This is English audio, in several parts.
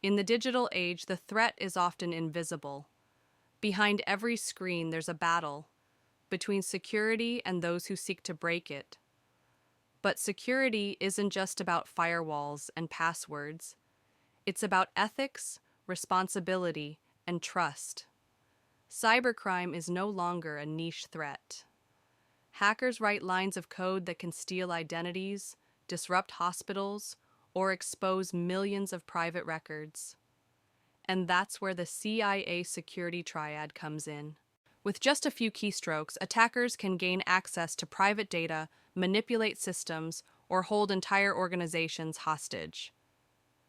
In the digital age, the threat is often invisible. Behind every screen, there's a battle between security and those who seek to break it. But security isn't just about firewalls and passwords. It's about ethics, responsibility, and trust. Cybercrime is no longer a niche threat. Hackers write lines of code that can steal identities, disrupt hospitals, or expose millions of private records. And that's where the CIA security triad comes in. With just a few keystrokes, attackers can gain access to private data, manipulate systems, or hold entire organizations hostage.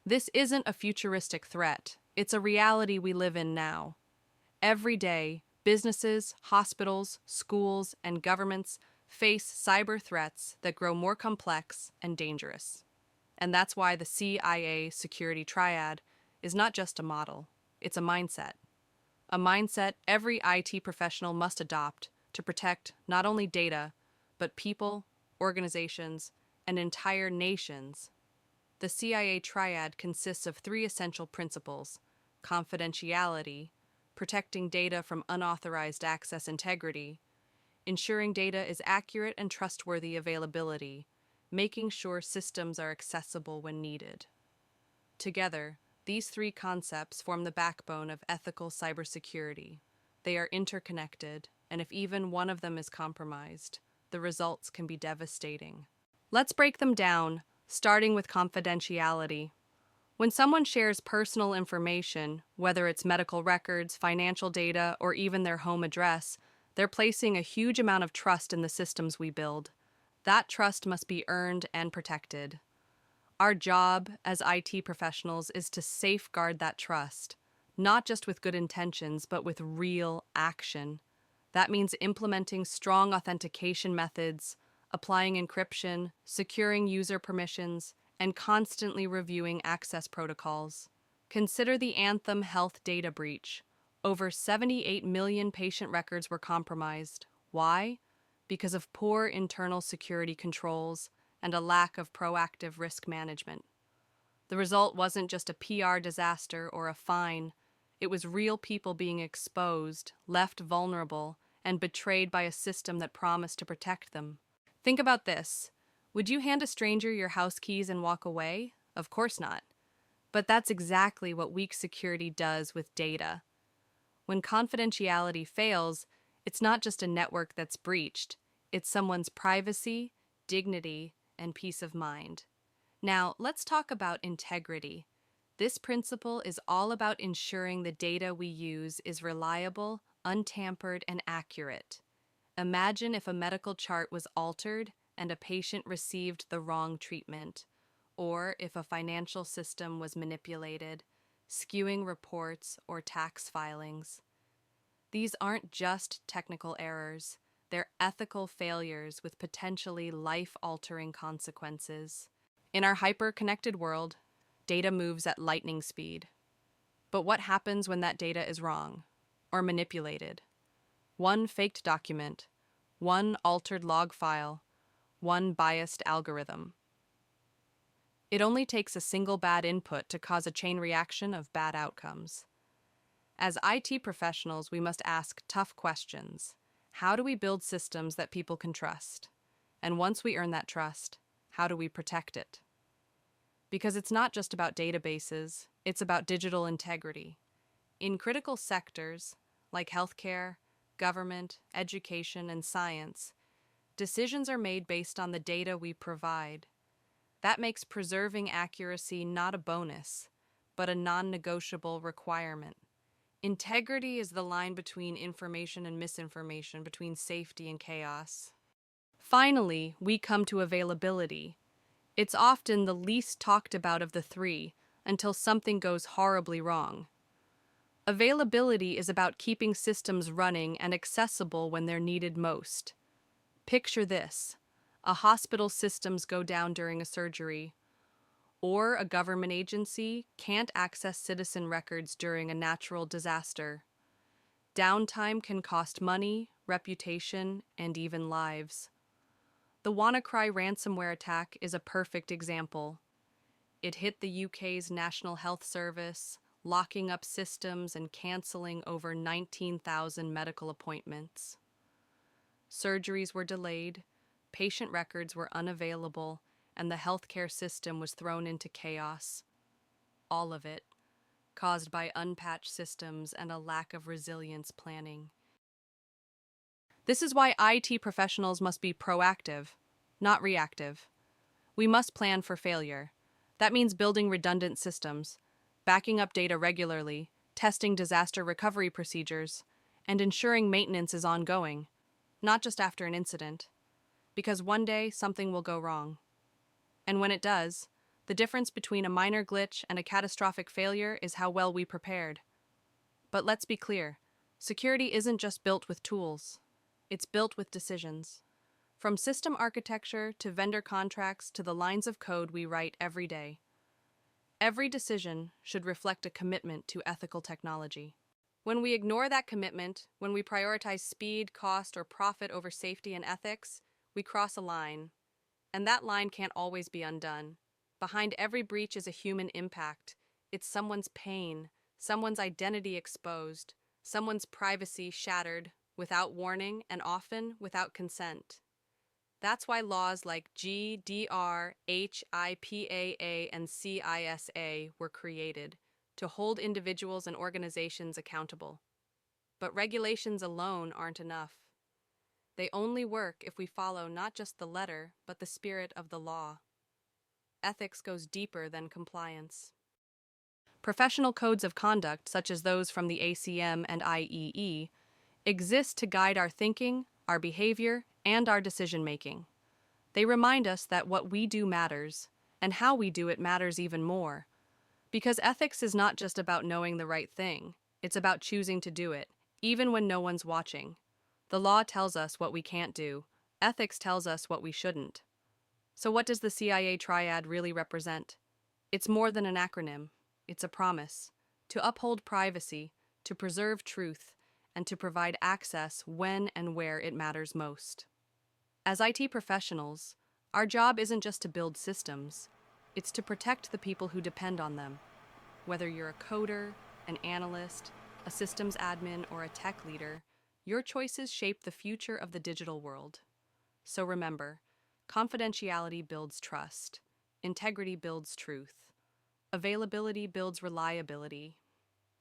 This isn't a futuristic threat, it's a reality we live in now. Every day, businesses, hospitals, schools, and governments face cyber threats that grow more complex and dangerous. And that's why the CIA security triad is not just a model, it's a mindset. A mindset every IT professional must adopt to protect not only data, but people, organizations, and entire nations. The CIA triad consists of three essential principles: confidentiality, protecting data from unauthorized access integrity, ensuring data is accurate and trustworthy availability, making sure systems are accessible when needed. Together, these three concepts form the backbone of ethical cybersecurity. They are interconnected, and if even one of them is compromised, the results can be devastating. Let's break them down, starting with confidentiality. When someone shares personal information, whether it's medical records, financial data, or even their home address, they're placing a huge amount of trust in the systems we build. That trust must be earned and protected. Our job as IT professionals is to safeguard that trust, not just with good intentions, but with real action. That means implementing strong authentication methods, applying encryption, securing user permissions, and constantly reviewing access protocols. Consider the Anthem Health data breach. Over 78 million patient records were compromised. Why? Because of poor internal security controls and a lack of proactive risk management. The result wasn't just a PR disaster or a fine. It was real people being exposed, left vulnerable, and betrayed by a system that promised to protect them. Think about this. Would you hand a stranger your house keys and walk away? Of course not. But that's exactly what weak security does with data. When confidentiality fails, it's not just a network that's breached, it's someone's privacy, dignity, and peace of mind. Now, let's talk about integrity. This principle is all about ensuring the data we use is reliable, untampered, and accurate. Imagine if a medical chart was altered and a patient received the wrong treatment, or if a financial system was manipulated, skewing reports or tax filings. These aren't just technical errors. They're ethical failures with potentially life-altering consequences. In our hyper-connected world, data moves at lightning speed. But what happens when that data is wrong or manipulated? One faked document, one altered log file, one biased algorithm. It only takes a single bad input to cause a chain reaction of bad outcomes. As IT professionals, we must ask tough questions. How do we build systems that people can trust? And once we earn that trust, how do we protect it? Because it's not just about databases, it's about digital integrity. In critical sectors, like healthcare, government, education, and science, decisions are made based on the data we provide. That makes preserving accuracy not a bonus, but a non-negotiable requirement. Integrity is the line between information and misinformation, between safety and chaos. Finally, we come to availability. It's often the least talked about of the three until something goes horribly wrong. Availability is about keeping systems running and accessible when they're needed most. Picture this: a hospital's systems go down during a surgery, or a government agency can't access citizen records during a natural disaster. Downtime can cost money, reputation, and even lives. The WannaCry ransomware attack is a perfect example. It hit the UK's National Health Service, locking up systems and cancelling over 19,000 medical appointments. Surgeries were delayed, patient records were unavailable, and the healthcare system was thrown into chaos. All of it caused by unpatched systems and a lack of resilience planning. This is why IT professionals must be proactive, not reactive. We must plan for failure. That means building redundant systems, backing up data regularly, testing disaster recovery procedures, and ensuring maintenance is ongoing, not just after an incident. Because one day something will go wrong. And when it does, the difference between a minor glitch and a catastrophic failure is how well we prepared. But let's be clear, security isn't just built with tools. It's built with decisions. From system architecture to vendor contracts to the lines of code we write every day. Every decision should reflect a commitment to ethical technology. When we ignore that commitment, when we prioritize speed, cost, or profit over safety and ethics, we cross a line. And that line can't always be undone. Behind every breach is a human impact. It's someone's pain, someone's identity exposed, someone's privacy shattered without warning and often without consent. That's why laws like GDPR, HIPAA, and CISA were created to hold individuals and organizations accountable. But regulations alone aren't enough. They only work if we follow not just the letter, but the spirit of the law. Ethics goes deeper than compliance. Professional codes of conduct, such as those from the ACM and IEE, exist to guide our thinking, our behavior, and our decision-making. They remind us that what we do matters, and how we do it matters even more. Because ethics is not just about knowing the right thing, it's about choosing to do it, even when no one's watching. The law tells us what we can't do. Ethics tells us what we shouldn't. So what does the CIA Triad really represent? It's more than an acronym. It's a promise to uphold privacy, to preserve truth, and to provide access when and where it matters most. As IT professionals, our job isn't just to build systems, it's to protect the people who depend on them. Whether you're a coder, an analyst, a systems admin, or a tech leader, your choices shape the future of the digital world. So remember, confidentiality builds trust, integrity builds truth, availability builds reliability,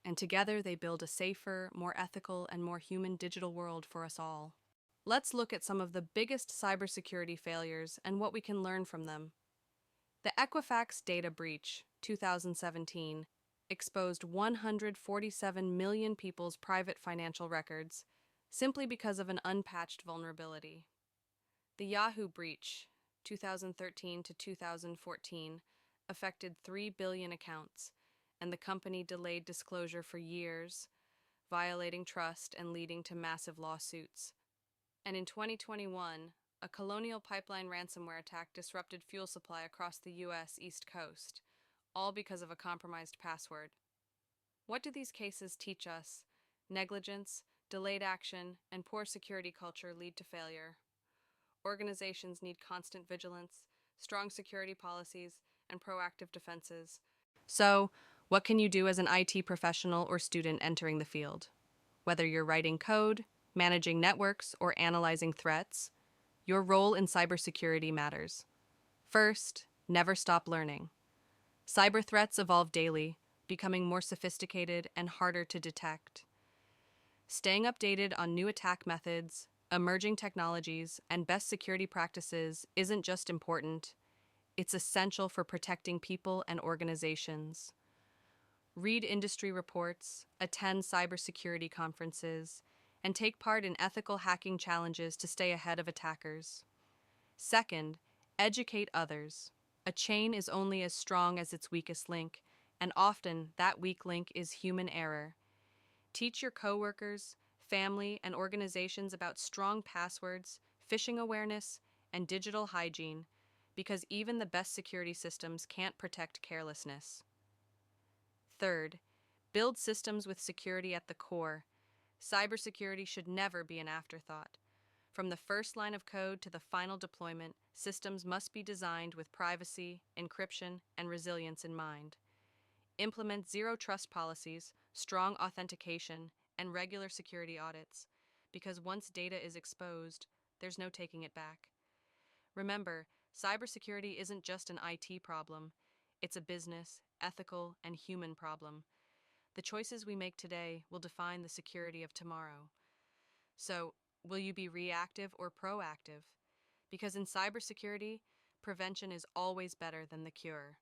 and together they build a safer, more ethical, and more human digital world for us all. Let's look at some of the biggest cybersecurity failures and what we can learn from them. The Equifax data breach, 2017, exposed 147 million people's private financial records simply because of an unpatched vulnerability. The Yahoo breach, 2013 to 2014, affected 3 billion accounts, and the company delayed disclosure for years, violating trust and leading to massive lawsuits. And in 2021, a Colonial Pipeline ransomware attack disrupted fuel supply across the U.S. East Coast, all because of a compromised password. What do these cases teach us? Negligence, delayed action, and poor security culture lead to failure. Organizations need constant vigilance, strong security policies, and proactive defenses. So, what can you do as an IT professional or student entering the field? Whether you're writing code, managing networks, or analyzing threats, your role in cybersecurity matters. First, never stop learning. Cyber threats evolve daily, becoming more sophisticated and harder to detect. Staying updated on new attack methods, emerging technologies, and best security practices isn't just important, it's essential for protecting people and organizations. Read industry reports, attend cybersecurity conferences, and take part in ethical hacking challenges to stay ahead of attackers. Second, educate others. A chain is only as strong as its weakest link, and often that weak link is human error. Teach your coworkers, family, and organizations about strong passwords, phishing awareness, and digital hygiene, because even the best security systems can't protect carelessness. Third, build systems with security at the core. Cybersecurity should never be an afterthought. From the first line of code to the final deployment, systems must be designed with privacy, encryption, and resilience in mind. Implement zero trust policies, strong authentication, and regular security audits, because once data is exposed, there's no taking it back. Remember, cybersecurity isn't just an IT problem, it's a business, ethical, and human problem. The choices we make today will define the security of tomorrow. So, will you be reactive or proactive? Because in cybersecurity, prevention is always better than the cure.